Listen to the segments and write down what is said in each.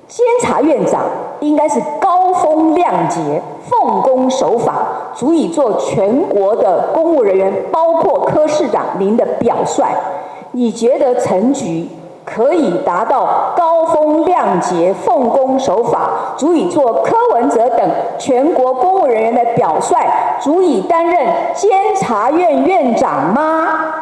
监察院长应该是高风亮节、奉公守法，足以做全国的公务人员，包括柯市长您的表率。你觉得陈菊可以达到高风亮节、奉公守法，足以做柯文哲等全国公务人员的表率，足以担任监察院院长吗？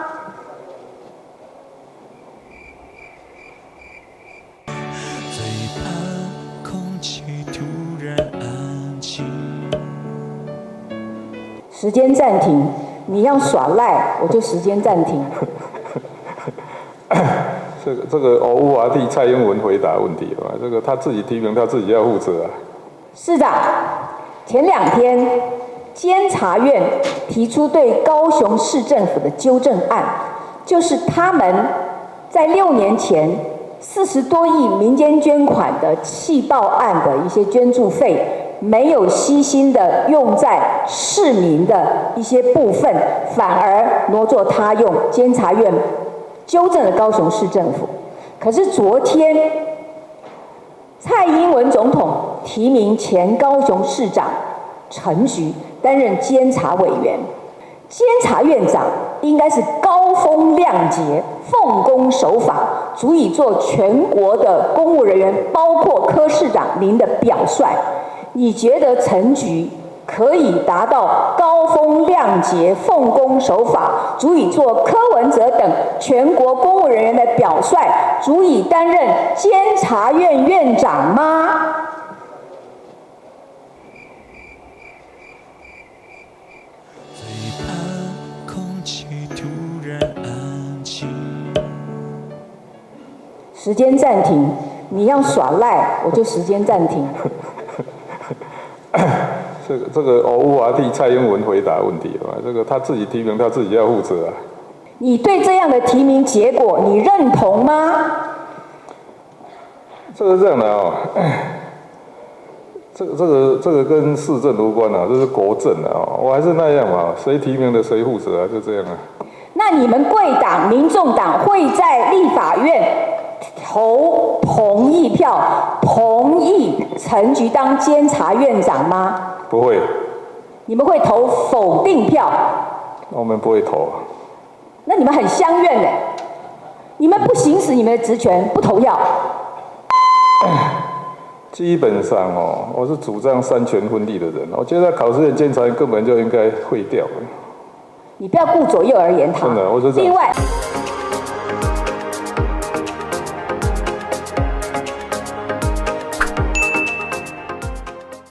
时间暂停，你要耍赖，我就时间暂停。这个偶无华替蔡英文回答问题啊，这个他自己提名，他自己要负责啊。市长，前2天，监察院提出对高雄市政府的纠正案，就是他们在6年前40多亿民间捐款的气爆案的一些捐助费，没有悉心的用在市民的一些部分，反而挪作他用。监察院纠正了高雄市政府。可是昨天，蔡英文总统提名前高雄市长陈菊担任监察委员。监察院长应该是高风亮节、奉公守法，足以做全国的公务人员，包括柯市长您的表率。你觉得陈菊可以达到高风亮节、奉公守法，足以做柯文哲等全国公务人员的表率，足以担任监察院院长吗？时间暂停，你要耍赖，我就时间暂停。这个偶无华替蔡英文回答问题啊，这个他自己提名，他自己要负责啊。你对这样的提名结果，你认同吗？这个这样的哦，这个跟市政无关啊，这是国政啊。我还是那样嘛，谁提名的谁负责啊，就这样啊。那你们贵党、民众党会在立法院投同意票，同意陈菊当监察院长吗？不会。你们会投否定票？我们不会投。那你们很相怨呢？你们不行使你们的职权，不投票。基本上哦，我是主张三权分立的人。我觉得考试院监察院根本就应该废掉。你不要顾左右而言他。真的，我是这样。另外。